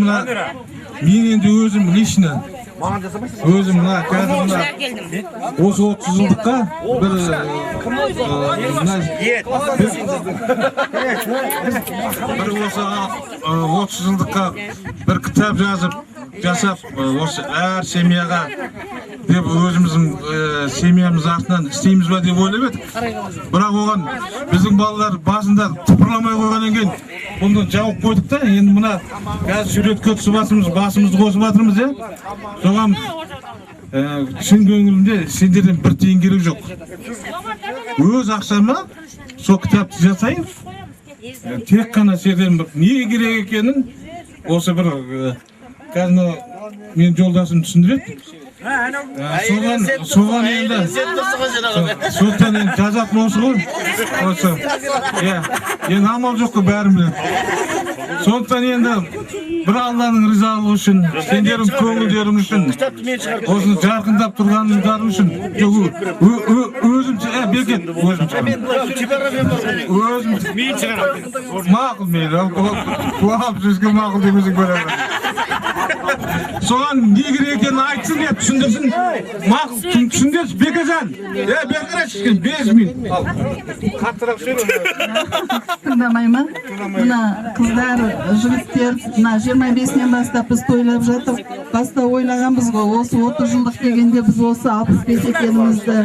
mına men endi özüm lично özüm mına қазір mına осы 30 жылдыққа bir осы 30 жылдыққа bir kitap жасап осы әр семьяға деп өзіміздің семьямыз артынан істейміз ба деп ойлап едік. Бірақ оған біздің балалар басында тыпырламай қойғаннан кейін бұны жауып қойдық та, енді мына қазір суретке түсіп жатырмыз, басымызды қосып жатырмыз, соған шын көңілімде сендерден бір тиын керек жоқ. Өз ақшама сол кітапты жасайын, тек қана сендердің не керек екенін осы бір қазір мен жолдасым түсіндіреді. Соған енді соқтан енді жазатын осы ғой. Енді амал жоқ қой бәрін білем. Сондықтан енді бір Алланың ризалығы үшін, сендердің көңілдерің үшін, осыны жарқындап тұрғаныңдарың үшін, өзім бекет, мақұл мейлі, құлап сөзге мақұл демесің көреді. Соған не керек екенін айтсын деп түсіндірсін. Мақұл түсіндірсін Бекежан. Беркіреш ішкен 5 минут. Қаттырақ сөйле. Тыңдамаймын. Мына қыздар, жігіттер, 25-нен бастап біз тойлап жатыр. Баста ойлағанбыз ғой, осы 30 жылдық дегенде біз осы 65 екенімізді,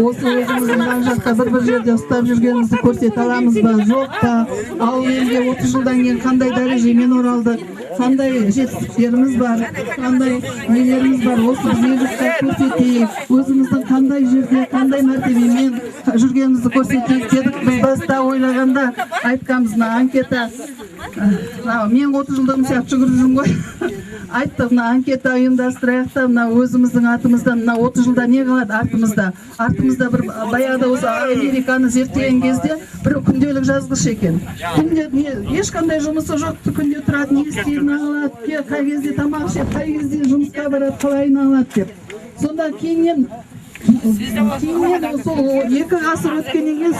осы өзіміздің жан жаққа бір жерде ұстап жүргенімізді көрсете аламыз ба, жоқ па? Ал елге 30 жылдан кейін қандай дәрежемен оралды, қандай жетістіктеріміз бар, қандай нелеріміз бар, осы елдікті көрсетейік, өзіміздің қандай жерде, қандай мәртебемен жүргенімізді көрсетейік дедік. Біз баста ойлағанда айтқанбыз, анкета, мен 30 жылдығым сияқты жүгіріп жүрмін ғой. Айттық, анкета ұйымдастырайық та, өзіміздің атымыздан 30 жылда не қалады артымызда? Артымызда бір баяғыда осы Американы зерттеген кезде бір күнделік жазғыш екен. Ешқандай жұмысы жоқ, күнде тұрады, не істейтін алады, қай кезде тамақ ішеді, қай кезде жұмысқа барады, қалайын алады деп. Сонда кейіннен сол 2 ғасыр өткеннен кейін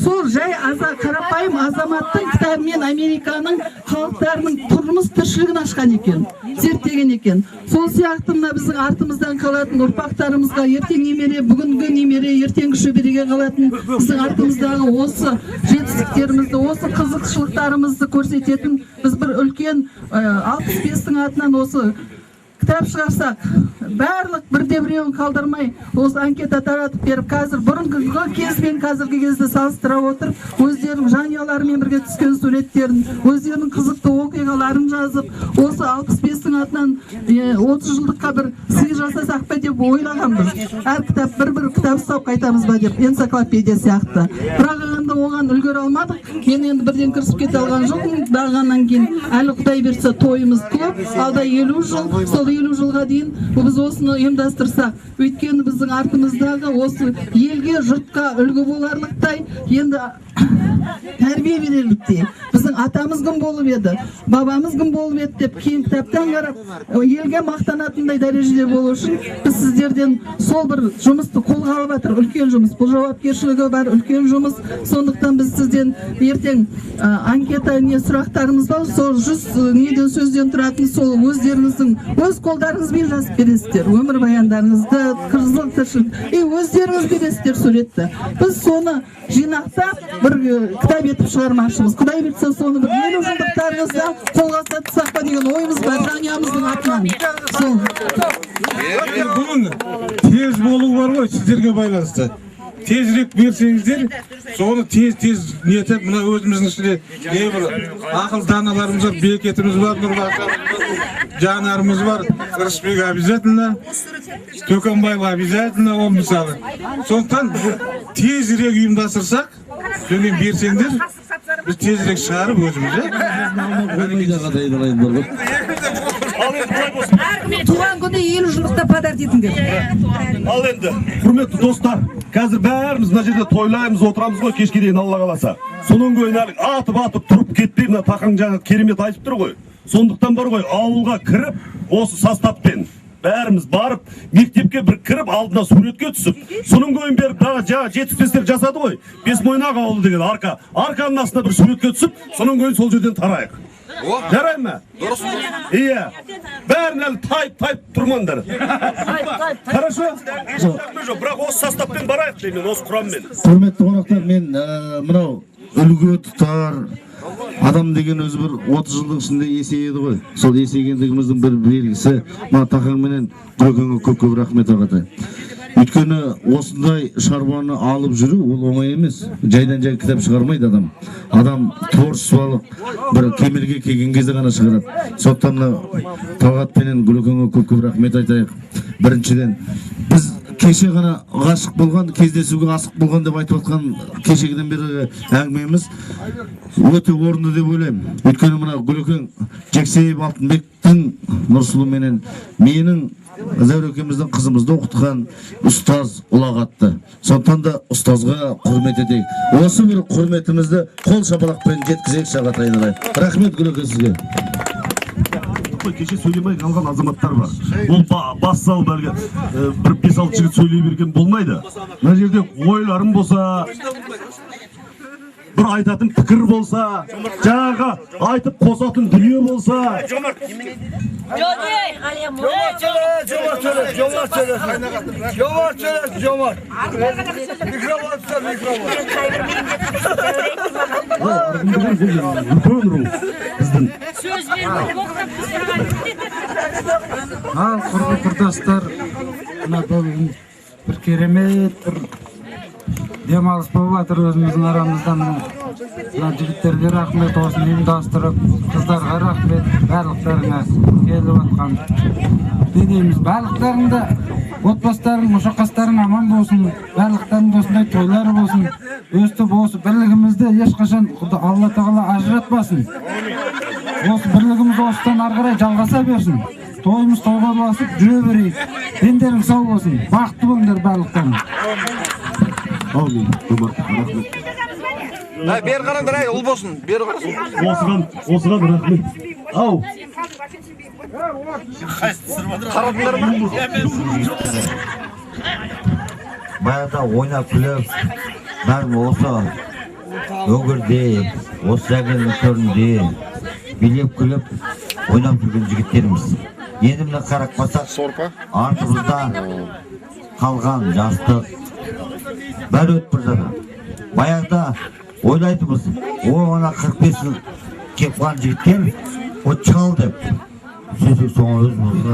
сол жай қарапайым азаматтың кітабымен Американың халықтарының тұрмыс тіршілігін ашқан екен, зерттеген екен. Сол сияқты мына біздің артымыздан қалатын ұрпақтарымызға ертең немере, бүгінгі немере, ертеңгі шөбереге қалатын біздің артымыздағы осы жетістіктерімізді, осы қызықшылықтарымызды көрсететін біз бір үлкен 65-тің атынан осы кітап шығарсақ, барлық бірде біреуін қалдырмай, осы анкета таратып беріп, қазір бұрынғы кез бен қазіргі кезді салыстыра отырып, өздерінің жанұяларымен бірге түскен суреттерін, өздерінің қызықты оқиғаларын жазып, осы 65-тің атынан 30 жылдыққа бір сый жасасақ па деп ойлағанбыз. Әр кітап бір кітап ұстап қайтамыз ба деп, энциклопедия сияқты. Бірақ енді оған үлгере алмадық. Мен енді бірден кірісіп кете алған жоқпын. Бағаннан кейін әлі Құдай берсе тойымыз көп, алда 50 жыл, сол 50 жылға дейін біз осыны ұйымдастырсақ, өйткені біздің артымыздағы осы елге, жұртқа үлгі боларлықтай, енді тәрбие берерліктей. Біздің атамыз кім болып еді, бабамыз кім болып еді деп кейін кітаптан қарап, елге мақтанатындай дәрежеде болу үшін біз сіздерден сол бір жұмысты қолға алып жатыр, үлкен жұмыс. Бұл жауапкершілігі бар, үлкен жұмыс. Сондықтан біз сізден ертең анкета сұрақтарымыз бар, сол 100 неден сөзден тұратын сол өздеріңіздің өз қолдарыңызбен жазып бересіздер, өмірбаяндарыңызды, қызыл тіршілік, өздеріңіз бересіздер суретті. Біз соны жинақтап бір кітап етіп шығармақшымыз. Құдай берсе соны бір 50 жылдықтарыңызда қолға ұстатсақ па деген ойымыз бар, жанұямыздың атынан. Бүгін тез болу бар ғой, сіздерге байланысты. Тезірек берсеңіздер, соны тез нетіп, мына өзіміздің ішінде небір ақыл даналарымыз бар, бекетіміз бар, жанарымыз бар, Рысбек обязательно, Төкенбаев обязательно, ол мысалы. Сондықтан тезірек ұйымдастырсақ, содан берсеңдер, біз тезірек шығарып өзіміз, Туған күні 50 жылдықта подарок етіңдер. Ал енді, құрметті достар, қазір бәріміз мына жерде тойлаймыз, отырамыз ғой, кешке дейін Алла қаласа. Сонан кейін атып тұрып кетпей, мына тақаң жаңа керемет айтып тұр ғой. Сондықтан бар ғой, ауылға кіріп, осы составпен бәріміз барып, мектепке бір кіріп, алдына суретке түсіп, соның көйін беріп, жаңа жетістіктер жасады ғой, Бесмойнақ ауылы деген арқаның астына бір суретке түсіп, соның көйін сол жерден тарайық. Жарай ма? Iya. Бәрін әлі тайып тұрмаңдар. Хорошо? Бірақ осы составпен барайық деймін, осы құраммен. Құрметті қонақтар, мен мынау үлгі тұтар адам деген өзі бір 30 жылдың ішінде есейеді ғой. Сол есейгендігіміздің бір белгісі. Мына тақаңменен Гүлекеңе көп рахмет ағатай. Өйткені осындай шаруаны алып жүру ол оңай емес. Жайдан жай кітап шығармайды адам. Адам творчестволық бір кемелге келген кезде ғана шығарады. Сондықтан Талғат пенен Гүлекеңе көп рахмет айтайық. Біріншіден біз кеше ғана ғашық болған, кездесуге асық болған деп айтып отқан кешегіден бері әңгімеміз өте орынды деп ойлаймын. Өйткені мына Гүлекең Жексейіп Алтынбектің Нұрсұлы менен менің Зәурекеміздің қызымызды оқытқан ұстаз ұлағатты. Сондықтан да ұстазға құрмет етейік. Осы бір құрметімізді қол шапалақпен жеткізейік Шағатайнай. Рахмет Гүлекең сізге. Кеше сөйлемей қалған азаматтар бар. Ол бас салып әлгі бір 5-6 жігіт сөйлей берген болмайды. Мына жерде ойларым болса, бір айтатын пікір болса, жаңағы айтып қосатын дүние болса. Ал құрбы құрдастар, бүгін бір керемет бір демалыс болып жатыр өзіміздің арамыздан. Мына жігіттерге рахмет, осыны ұйымдастырып, қыздарға рахмет, барлықтарыңа келіп жатқан. Не дейміз, барлықтарыңда отбасыларың, мұшақастарың аман болсын, барлықтарың осындай тойлары болсын, өстіп осы бірлігімізді ешқашан Алла Тағала ажыратпасын. Осы бірлігіміз осыдан ары қарай жалғаса берсін. Тойымыз тойға ұласып жүре берейік. Дендерің сау болсын. Бақытты болыңдар барлықтарың. Аумин. Рахмет. Бер қараңдар, ұл болсын. Бер қарасын. Осыған рахмет. Ау. Қарадыңдар ма? Баяғыда ойнап күліп, бәрім осы өңірде, осы жәгенің төрінде билеп күліп, ойнап жүрген жігіттеріміз. Енді міне қарап басақ, артымызда қалған жастық бәрі өтіп бір жатыр. Баяғыда ойлайтымыз, ona 45 жыл кеп қалған жігіттер, чал деп. Сөйтіп соңы өзімізді,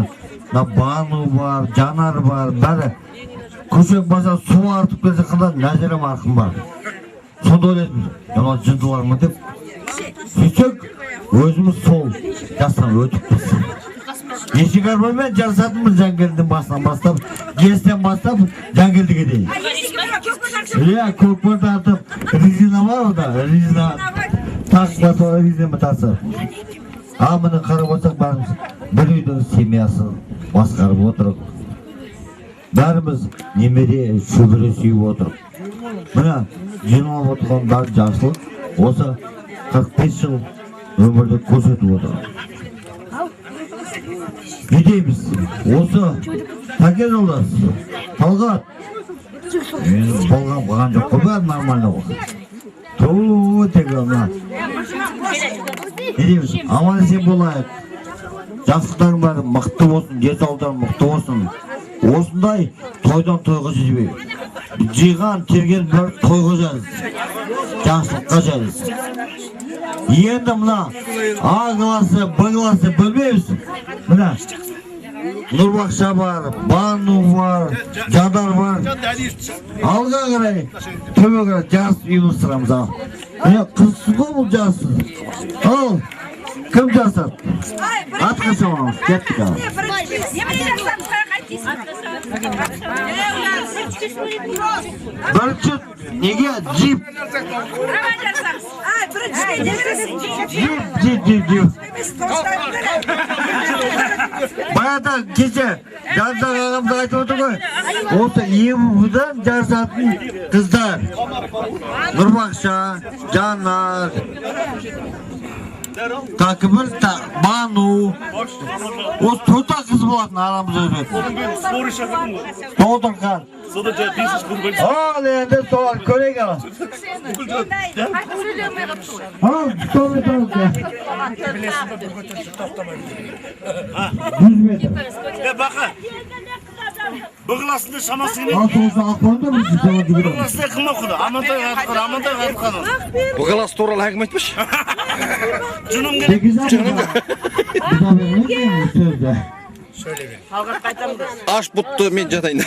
Бану бар, Жанар бар, бәрі көшек баса су артып келсе қылдан Нәзірі марқым бар. Сонда ойлайтымыз, жаман жындылармын деп. Сөйтсек, өзіміз сол жастан өтіппіз. Ешік арбаймен жарысатынбыз Жангелдің басынан бастап, естен бастап Жангелдіге дейін. Көкпен тартып, резина бар ода, резина тақпа соға резина тасып. Міне қарап отырсақ бәріміз бір үйдің семьясын басқарып отырып, бәріміз немере шөбере сүйіп отырып. Міне жиналып отырған бар жасылық осы 45 жыл өмірді көрсетіп отыр. Не дейміз? Осы Таке жолдас, Талғат, болған болған жоқ қой, бәрі нормально болды. Тегі ана. Не дейміз? Аман есен болайық. Жастықтарың бәрі мықты болсын, денсаулықтарың мықты болсын. Осындай тойдан тойға жүзбей. Жиған терген бір тойға жазыз. Жақсылыққа жазыз. Енді мына А класы, Б класы бөлмейміз. Мына Нұрбақша бар, Бану бар, Жанар бар. Алға қарай, төбе қарай жас ұйымыстырамыз. Қызсыз ғой бұл жасы. Ал, кім жасады? Атқа шамамыз, кеттік ал. Бірінші, неге джип? Джип. Баяғыда кеше Жандар ағамыз айтып отыр ғой. Осы ебудан жарысатын қыздар. Нұрбақша, Жанар, Kakımır da Banu. O tota kız bulatın aramızda özbek. Doğdurkan. Al ende soğan köre gel. Al, doğru. 100 metre. Bakın. Bıgılasında şamasını Altı olsa aklandı mı? bıgılasında kım okudu. Amantay kanı. Bu klas to'g'ri hakim aytmish. Cunum gelip 8 ay mı? Bu da benim sözde. Ash butdi, men jatayin.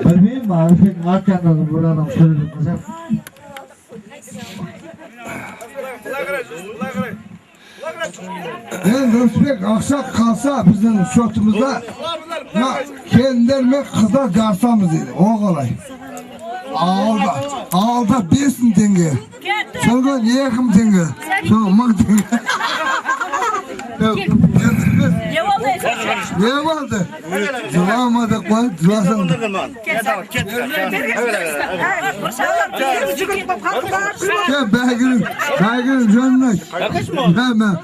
Bilmeyeyim mi? Arif'in arkandan buradan söyledim. Ben Özbek akşam kalsa bizim şotumuzda ya kendilerine kızlar garsamız dedi. O kolay. Alda 5.000 tenge. Sonra 2.000 tenge. Sonra 1000 tenge. Ne oldu? Zulamadık lan. Zulasam. Ya belginin canına. Hemen.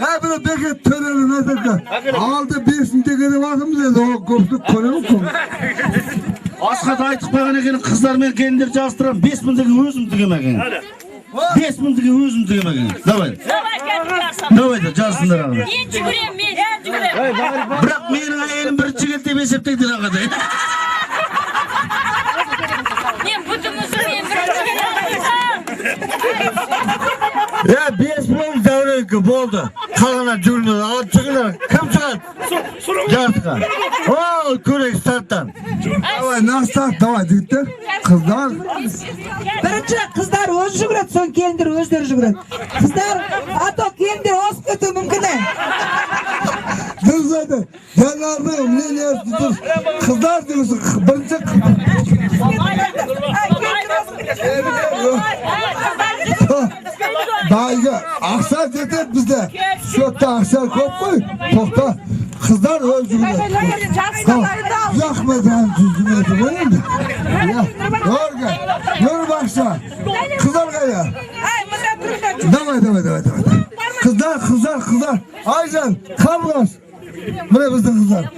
Ya böyle beket töreli ne dedi? Aldı 5.000 tenge vardı dedi. O koptuk konu mu konu? Askat aytıp koygan ekenin kızlar men kendileri çalıştıran 5000 tenge özüm tügemegen. 5000 tenge özüm tügemegen. Davay da çalışsınlar abi. Men жүгүрөм, men жүгүрөm. Bırak menin ayağım bir çıkıp dep esepteydi rakada. Men butumuzu men birinchi Ya 5 milyon davranıkı boldu. Kalana cürünü alıp çıkınlar. Kim çıkar? Jartıkan. O körek starttan. Davay nasıl davay dedi. Kızlar. Birinchi qizlar o'zi yuguradi, so'ng kelinlar o'zlari yuguradi. Qizlar hatto kelinlar osib ketib mumkin. Kızladı. Yanardım. Ne dur. Kızlar diyorsun. Birinci Dayıga aksar dedi bizde. Şotta aksar kop koy. Tokta. Kızlar öldürüyor. Yakmadan düzgünledi. Öyle mi? Yor baksa. Kızlar kaya. Davay. Kızlar. Aycan. Kalmaz. Buraya bizim kızlar.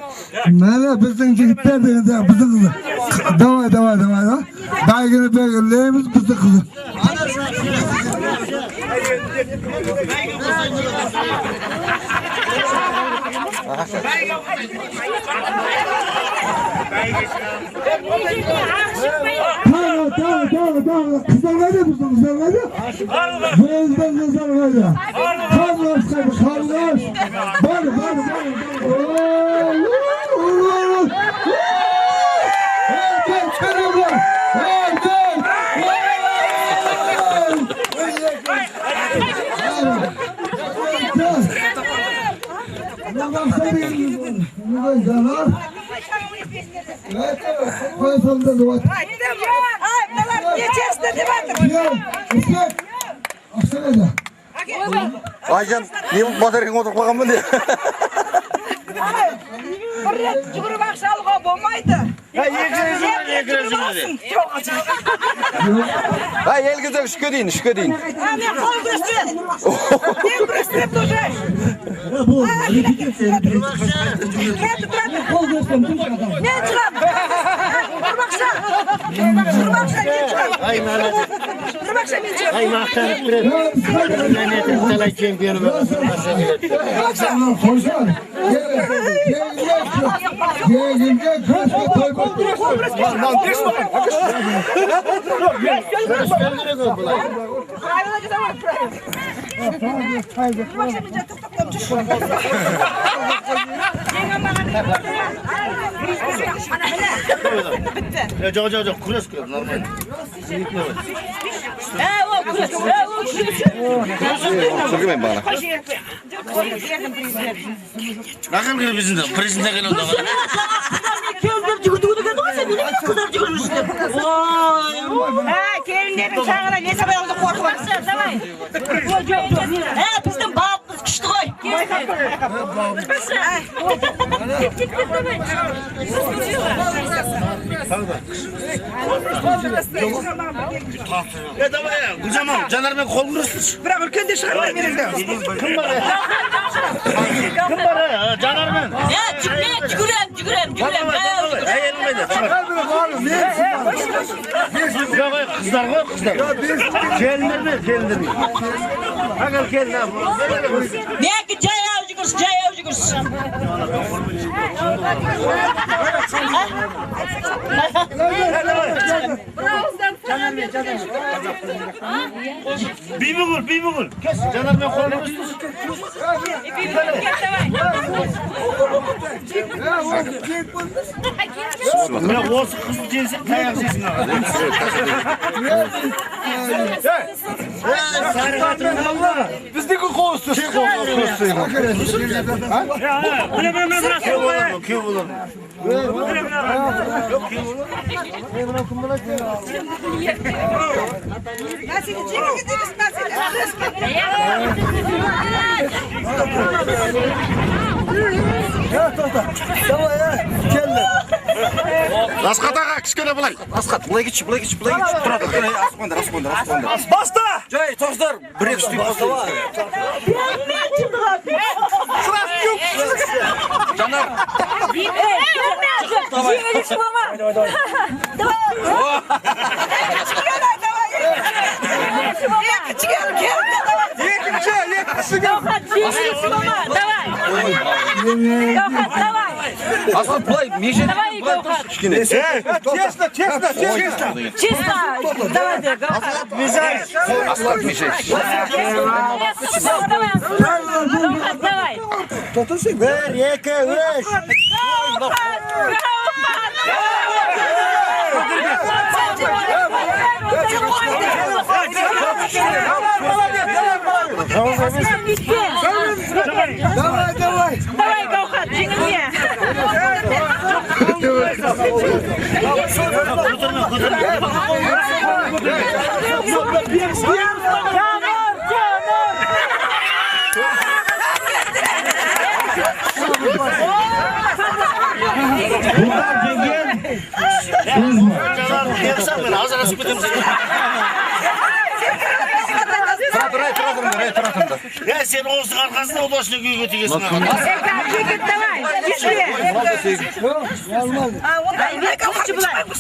Nene bizim çocuklar da bizim kızlar. Davay. Baygını belirleyemiz bizim kızlar. Tamam. Kızlar var ya bizim kızlar var ya. Gözden kızlar var ya. Kalmaz. Var. Aycan, men motorga o'tirib qolganman de. Bir ret yugurib aqshalga bo'lmaydi. Ha, elgizak shukka deyin. Men qo'l ko'rsatdim. Men biriktirib turdim. Qo'l ko'rsatdim. Men chiqam. Yok, kuras koy, normal. Sürgümeyin bana. Bakın gibi bizim de, prezident gelen de var. Kelinlerin çağına ne sabah oldu korkuyorsun? Bizden bağımız Kıştı koy. Давай, Гүлжамал, жанармен қол күресіз. Бірақ үлкенде шығармай береді. Кім бар? Жанармен. Жүгірем. Әйелім қайда? Давай, қыздар ғой, қыздар. Келіндер ме? Әгел келін. Менікі жаяу жүгіріс. Бибігүл. Кес, жанармен қол күресіз. Мен осы қызды жеңсек, таяқ жейсің аға. Біздегі қол үстесі. Кеу болады. Асқат аға, кішкене былай. Асқат, былай кетші. Тұрады. Аспандар. Баста! Жай, тоқсыздар. Бір-екі штук баста. Жанар. Асқат, былай, меже. Честно. Давай. Асқат, меже. Давай. Bir, iki, üç. Давай, Гаухат, жеңілге. Ya sen olsun arkasında o başına güğü götüyorsun.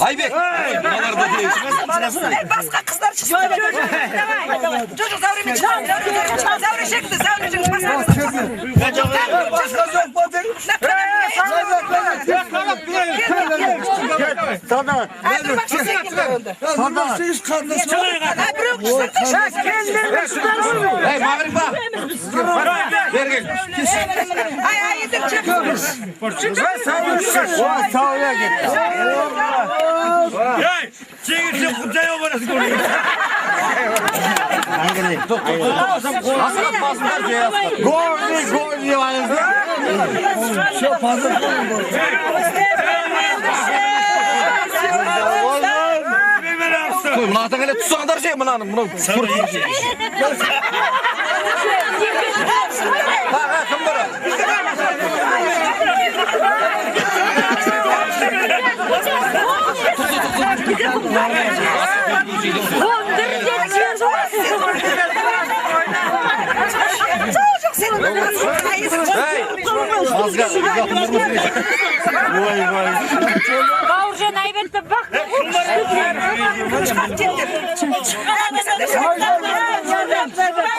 Aybek. Başka kızlar çıksın. Çocuk zavrimi çıksın. Zavri şekli. Hey Mağrib'a. Ver gel. Ay yedim çekmiş. Sağ git. Hey, çekil kucaya orası koyuyor. Aslan basınlar diye aslan. Gol diye ayızdı. Şu fazla Koy bunu atan hele tutsağındar şey mınanım bunu. Ha kim bana? Бауыржан айбетті бақ.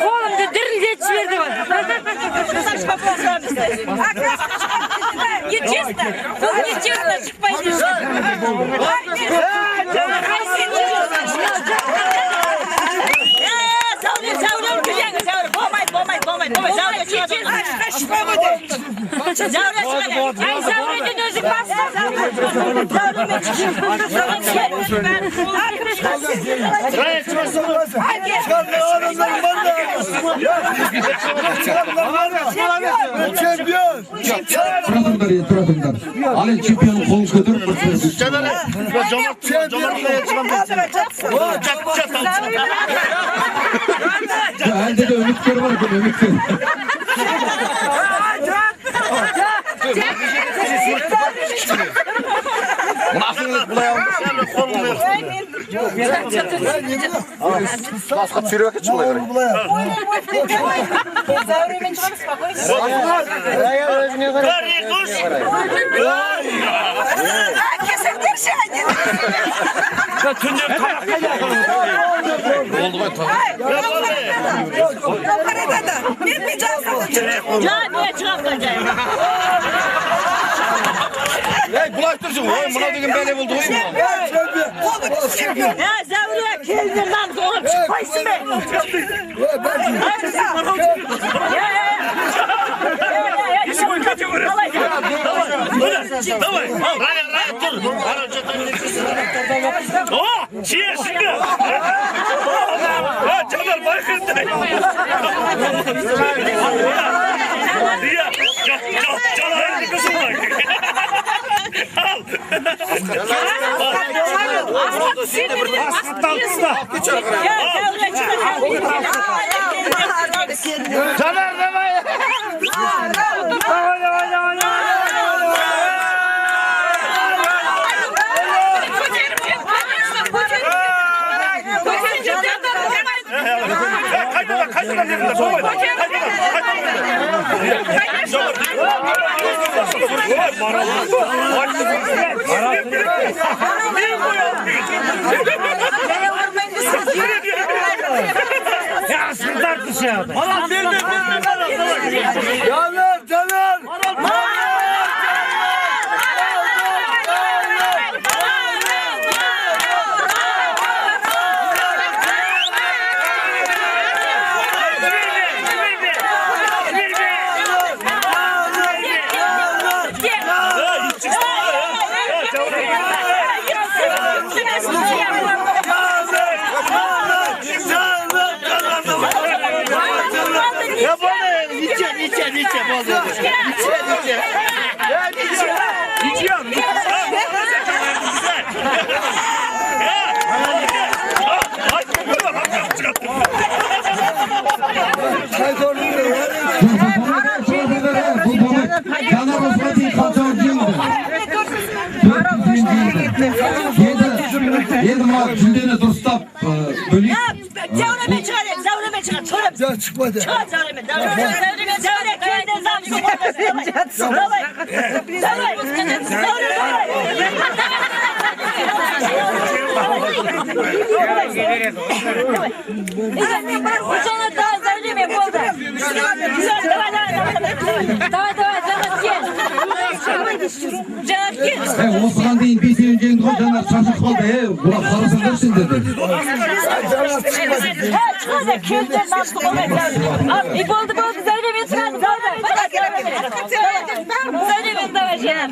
Қолымды дірілдетіп жіберді ғой. Нечестно. Бұл нечестно шықпайды. Zavre'den özü bastı. Тұратыңдар. Alen чемпионның қолын көтеріп әлде де үміткер бар екен, үміткер. Askat sürüyor ki çıkmıyor. Zavremen çıkamaz bak. Kesindir şey. Oldu mu? Ben bir can satacağım. Camiye çıkartacağım. Bulaştırsın. Buna dedim böyle buldu. Ya Zavriye kendin lan doğru çıkmaysın be. Давай, О, чешка! Caner Baykır'da. Ya, Caner'in kızı var. Al. Aslan kızla. Caner ne var? Kaçma yerinde sormayın. Ya sırtlar dışarıda. Caner! Ya bana içe bozuyor. İçe. Ya içiyorum. Endi ma jundeni durustab böleyim. Zavreme çıkarayım, zavreme çıkar. Ya çıkmadı. Çıkar zavreme. Zavreme köyde zamsı. Davay. Bu sana daha zavreme oldu. Davay. Osman deyin bir sevineceğin hocalar şaşık kaldı. Buna parasını dedi. Çıkardı köyden nasıl olacak? Boldu zavreme çıkardı. Zavreme davay canım.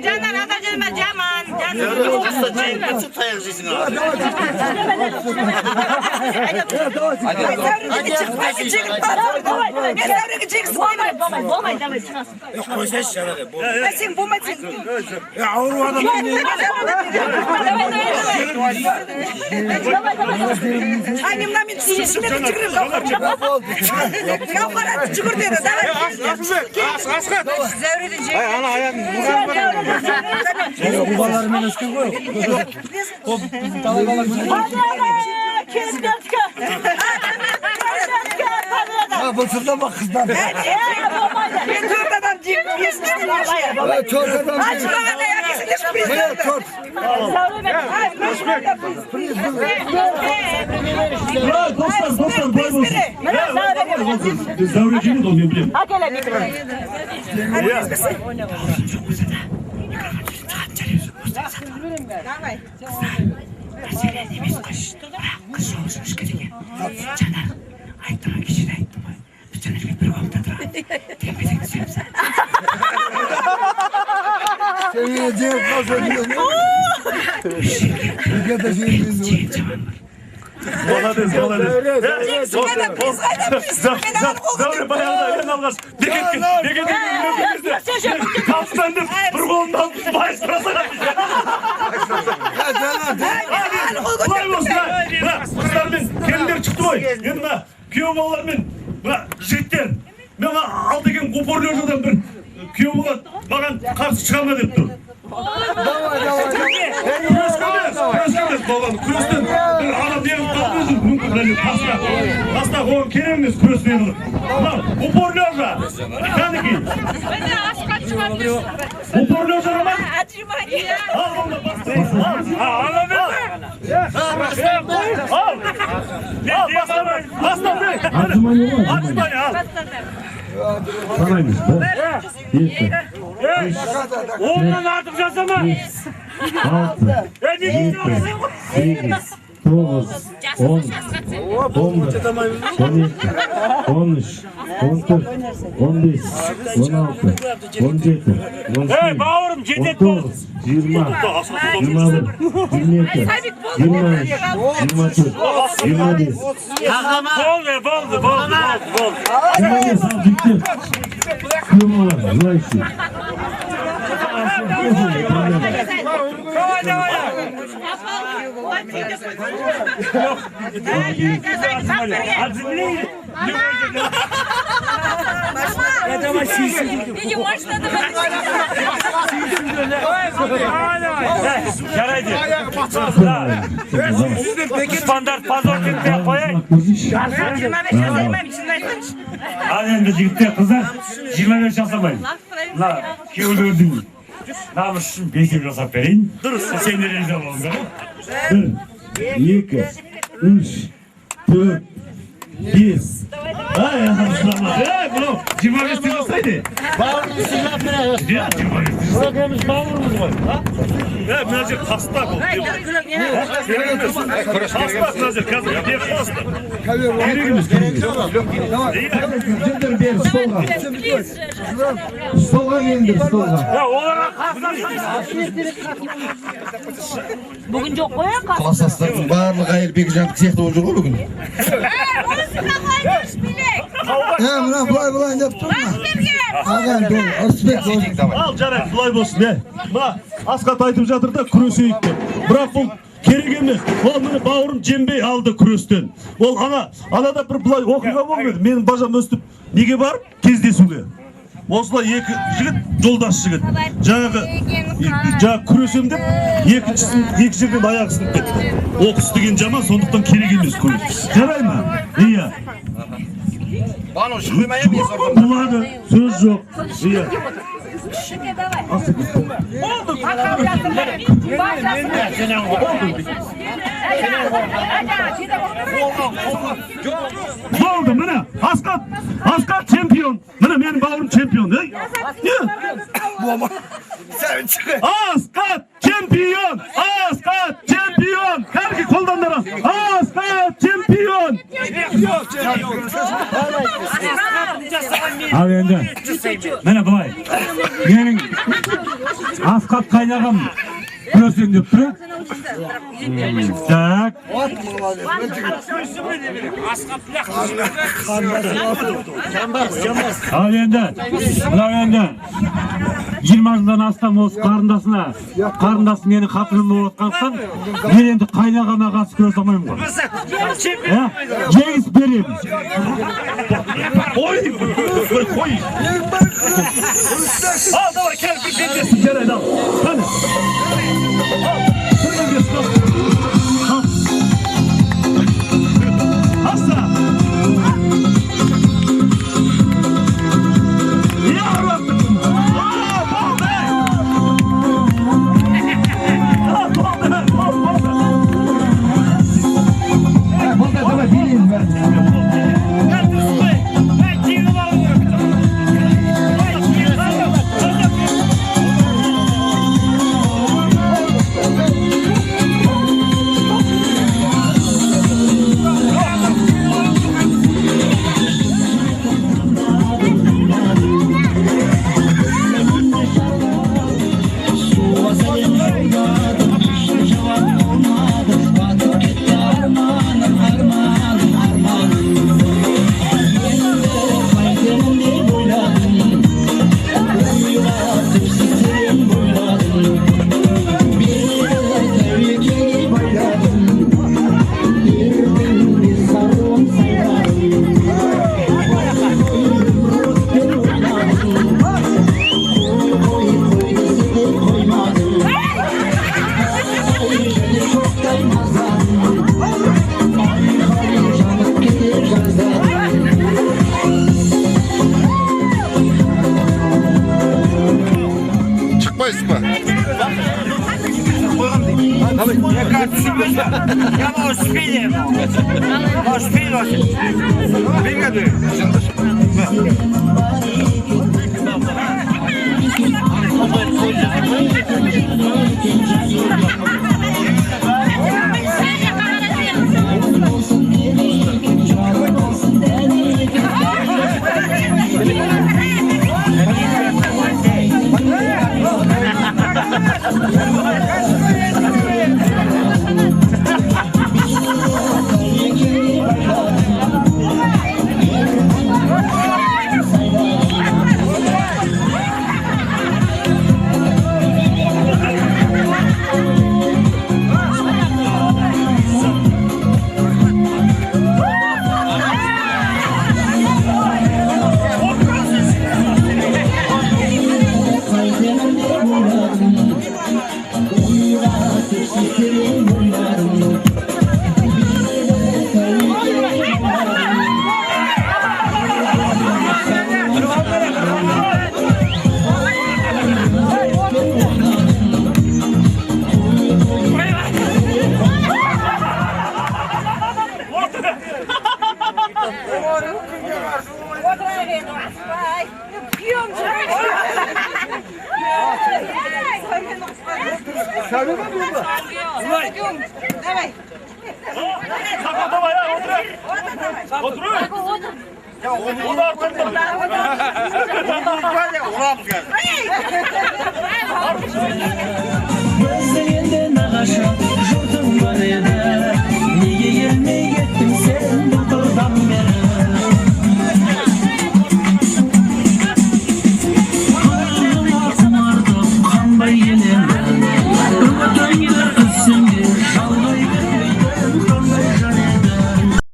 Caner adacığım Caman. Annemden bir şimdi çıkırım. Kafana çıkır dedi. Askat. Zavredecek. Hay ana ayağın. Babalarımın üstü koy. Ha bu sırda bak kızlar. Ben torbadan Evet çorbadan. Açma da ya kesin Evet çor. Dostlar boy olsun. Zavreciğini de oluyor biliyorum. Seviyeceğim kazanıyor. Bir de şeyin Zavre bayağı da algaz. Deket kaptandım. Burgondan bahis pırasana. Kolay olsun ha. Kızlarımın kendileri çıktı oy. Yanıma köyüm oğullarımın jitler. Ben aldıkken koparlıyorlardan bir köyüm oğlan bana karşı çıkamadı. Küreskemes babanı. Küresten bir adam diyelim kalmıyorsun. Mümkün tasla. Tasla o keremiz küresleyelim. Lan uporluyorlar. Yani ki. Uporluyorlar ama. Al bunu bastırın. Al. Al bastırın. Bastırın. Açmayın al. Sanaymış bu. Yeter. Ondan artık yazamam. 6, 7, 8, 9, 10, 11, 12, 13, 14, 15, 16, 17, 18, Hey bağırım ciddet ol. 19, 20, 21, 22, 23, 24, 25. Bol ver bol. 25 al bitti. Kıymalar, zayıfsın. Peki başladı Standart pazarlıkta koyayım. Hadi jigitler kızlar 25 yasamayın. La ki öldürdün. Namusun bekir yasap verin. Dur sen nereye olun be? 1, 2, 3, 4, 5. Ay anasını. Hey bunu 25 lirasaydı. Bağırın silah bırak. Ya 25 lira. Bırakmış bağırımız var. Ya birazcık hasta bu. Hasta birazcık kazın. Bir hasta. Kerigimiz. Cimdir bir stolga. Stolga indir stolga. Ya olarak Bugün çok koyan kalk. Klasasların barlık ayır bir jantık siyahta olacak o bugün. Buna bulay yaptın mı? Ağam dur, respekt ol. Al Caner bulay bolsun ne? Ma askat aytып жатыр да күресейік деп. Бірақ бұл керек емес. Ол міне бауырым Жембей алды күрестен. Ол анада бір бұлай оқиға болмады. Менің бажам өстіп неге барып кездесуге. Осылай екі жігіт, жолдас жігіт. Жаңағы күресем деп екі жерден аяқ сынып кетті. Оқыс деген жаман, сондықтан керек емес күрес. Жарай ма? Иә. Болады, сөз жоқ. Иә. Oldu mene Askat çempiyon. Mene benim bağırım çempiyon. Askat çempiyon. Her ki koldan da Askat çempiyon. Abi önce. Mene bağay. Benim Askat kaynağım. Görsün deyip durun. Tak. Abi önce. Ulan önce. 20 жылдан астам осы қарындасым менің қатыным болып отқандықтан мен енді қайнағама қатысып көре салмаймын ғой. Жеңіс беремін. Ой. Al давай gel bir dendesin Ceren al. Hadi. Hasta. koyasız mı? Gözlerinde nagaşa jurtum var edi. Nege gelmey gitti